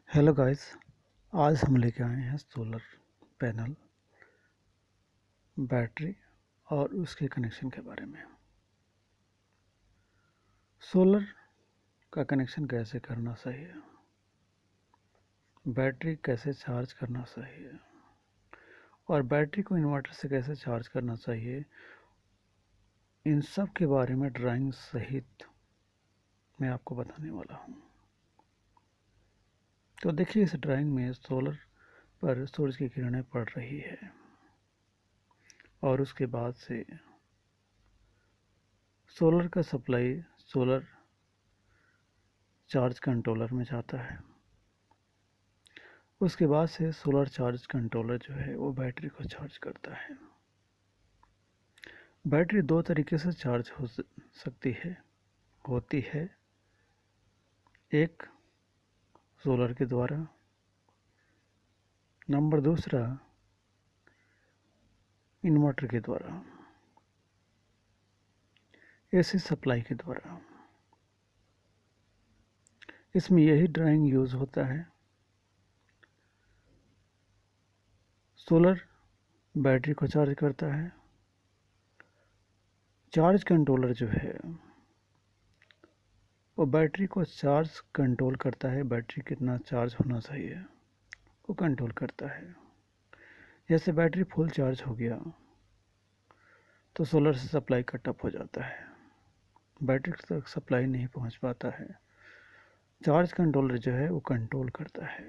Hello guys. आज हम लेके आए हैं सोलर पैनल, बैटरी और उसके कनेक्शन के बारे में। सोलर का कनेक्शन कैसे करना सही है, बैटरी कैसे चार्ज करना सही है और बैटरी को इन्वर्टर से कैसे चार्ज करना चाहिए, इन सब के बारे में ड्राइंग सहित मैं आपको बताने वाला हूँ। तो देखिए, इस ड्राइंग में सोलर पर सूरज की किरणें पड़ रही है और उसके बाद से सोलर का सप्लाई सोलर चार्ज कंट्रोलर में जाता है। उसके बाद से सोलर चार्ज कंट्रोलर जो है वो बैटरी को चार्ज करता है। बैटरी दो तरीके से चार्ज हो सकती है होती है। एक सोलर के द्वारा, नंबर दूसरा इन्वर्टर के द्वारा, एसी सप्लाई के द्वारा। इसमें यही ड्राइंग यूज होता है। सोलर बैटरी को चार्ज करता है। चार्ज कंट्रोलर जो है वो बैटरी को चार्ज कंट्रोल करता है। बैटरी कितना चार्ज होना चाहिए वो कंट्रोल करता है। जैसे बैटरी फुल चार्ज हो गया तो सोलर से सप्लाई कट ऑफ हो जाता है, बैटरी तक सप्लाई नहीं पहुंच पाता है। चार्ज कंट्रोलर जो है वो कंट्रोल करता है।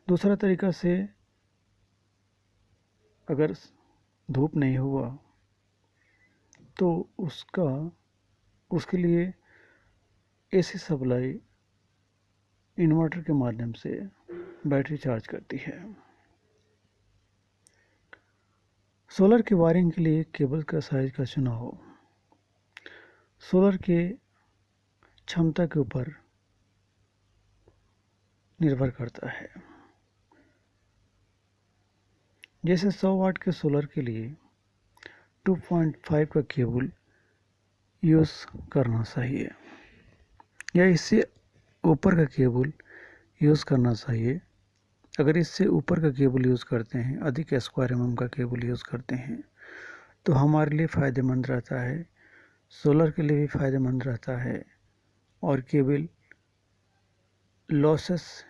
दूसरा तरीका से, अगर धूप नहीं हुआ तो उसके लिए एसी सप्लाई इन्वर्टर के माध्यम से बैटरी चार्ज करती है। सोलर के वायरिंग के लिए केबल का साइज का चुनाव सोलर के क्षमता के ऊपर निर्भर करता है। जैसे 100 वाट के सोलर के लिए 2.5 का केबल यूज़ करना चाहिए या इससे ऊपर का केबल यूज़ करना चाहिए। अगर इससे ऊपर का केबल यूज़ करते हैं, अधिक स्क्वायर एमएम का केबल यूज़ करते हैं, तो हमारे लिए फ़ायदेमंद रहता है, सोलर के लिए भी फ़ायदेमंद रहता है और केबल लॉसेस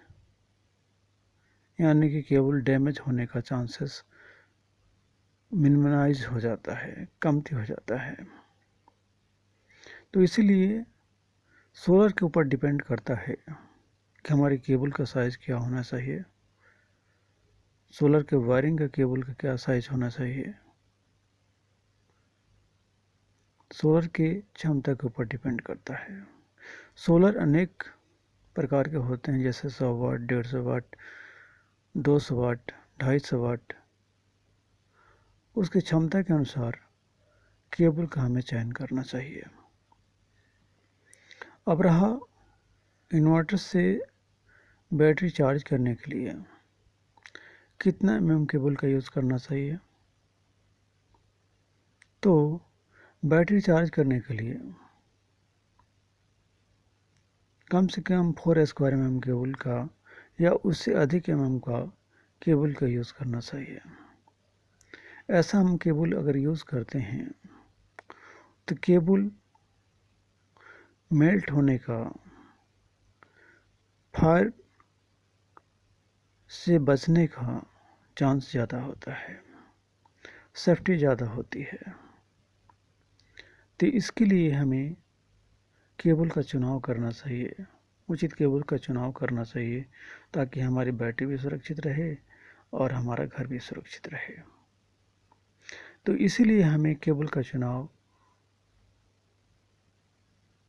यानी कि केबल डैमेज होने का चांसेस मिनिमाइज हो जाता है, कमती हो जाता है। तो इसीलिए सोलर के ऊपर डिपेंड करता है कि हमारी केबल का साइज़ क्या होना चाहिए, सोलर के वायरिंग का केबल का क्या साइज़ होना चाहिए, सोलर की क्षमता के ऊपर डिपेंड करता है। सोलर अनेक प्रकार के होते हैं, जैसे 100 वाट, 150 वाट, 200 वाट, 250 वाट। उसकी क्षमता के अनुसार केबल का हमें चयन करना चाहिए। अब रहा इन्वर्टर से बैटरी चार्ज करने के लिए कितना एमएम केबल का यूज़ करना चाहिए, तो बैटरी चार्ज करने के लिए कम से कम 4 स्क्वायर एमएम केबल का या उससे अधिक एमएम का केबल का यूज़ करना चाहिए। ऐसा हम केबल अगर यूज़ करते हैं तो केबल मेल्ट होने का, फायर से बचने का चांस ज़्यादा होता है, सेफ्टी ज़्यादा होती है। तो इसके लिए हमें केबल का चुनाव करना चाहिए, उचित केबल का चुनाव करना चाहिए, ताकि हमारी बैटरी भी सुरक्षित रहे और हमारा घर भी सुरक्षित रहे। तो इसीलिए हमें केबल का चुनाव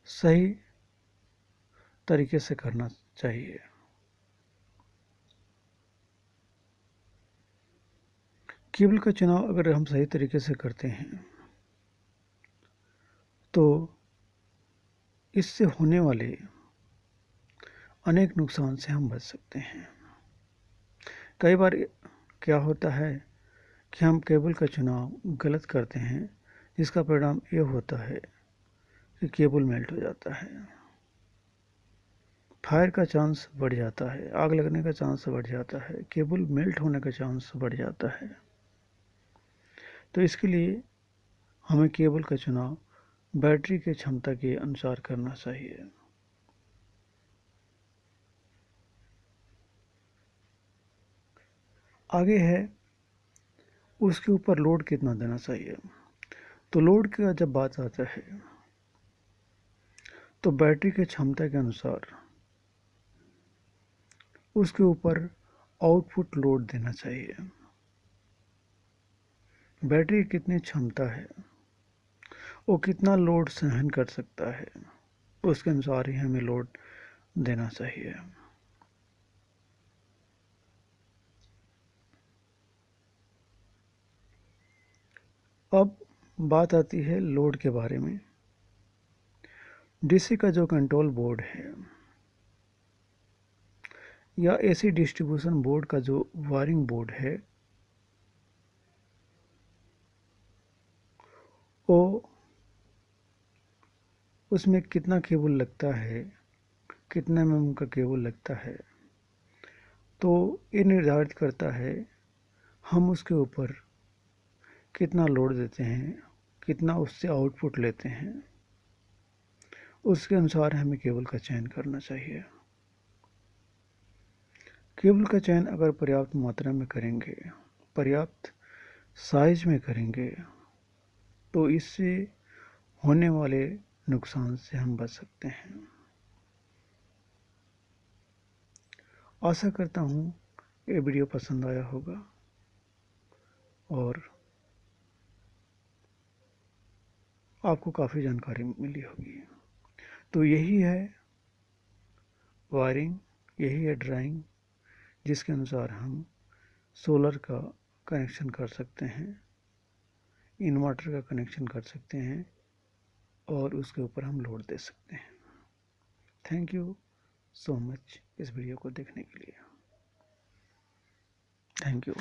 सही तरीके से करना चाहिए। केबल का चुनाव अगर हम सही तरीके से करते हैं तो इससे होने वाले अनेक नुकसान से हम बच सकते हैं। कई बार क्या होता है कि हम केबल का चुनाव गलत करते हैं, जिसका परिणाम ये होता है कि केबल मेल्ट हो जाता है, फायर का चांस बढ़ जाता है, आग लगने का चांस बढ़ जाता है, केबल मेल्ट होने का चांस बढ़ जाता है। तो इसके लिए हमें केबल का चुनाव बैटरी की क्षमता के अनुसार करना चाहिए। आगे है उसके ऊपर लोड कितना देना चाहिए। तो लोड का जब बात आता है तो बैटरी की क्षमता के अनुसार उसके ऊपर आउटपुट लोड देना चाहिए। बैटरी की कितनी क्षमता है, वो कितना लोड सहन कर सकता है, उसके अनुसार ही हमें लोड देना चाहिए। अब बात आती है लोड के बारे में। डीसी का जो कंट्रोल बोर्ड है या एसी डिस्ट्रीब्यूशन बोर्ड का जो वायरिंग बोर्ड है वो उसमें कितना केबल लगता है, कितना mm का केबल लगता है, तो ये निर्धारित करता है हम उसके ऊपर कितना लोड देते हैं, कितना उससे आउटपुट लेते हैं। उसके अनुसार हमें केबल का चयन करना चाहिए। केबल का चयन अगर पर्याप्त मात्रा में करेंगे, पर्याप्त साइज में करेंगे, तो इससे होने वाले नुकसान से हम बच सकते हैं। आशा करता हूँ ये वीडियो पसंद आया होगा और आपको काफ़ी जानकारी मिली होगी। तो यही है वायरिंग, यही है ड्राइंग, जिसके अनुसार हम सोलर का कनेक्शन कर सकते हैं, इन्वर्टर का कनेक्शन कर सकते हैं और उसके ऊपर हम लोड दे सकते हैं। थैंक यू सो मच इस वीडियो को देखने के लिए। Thank you.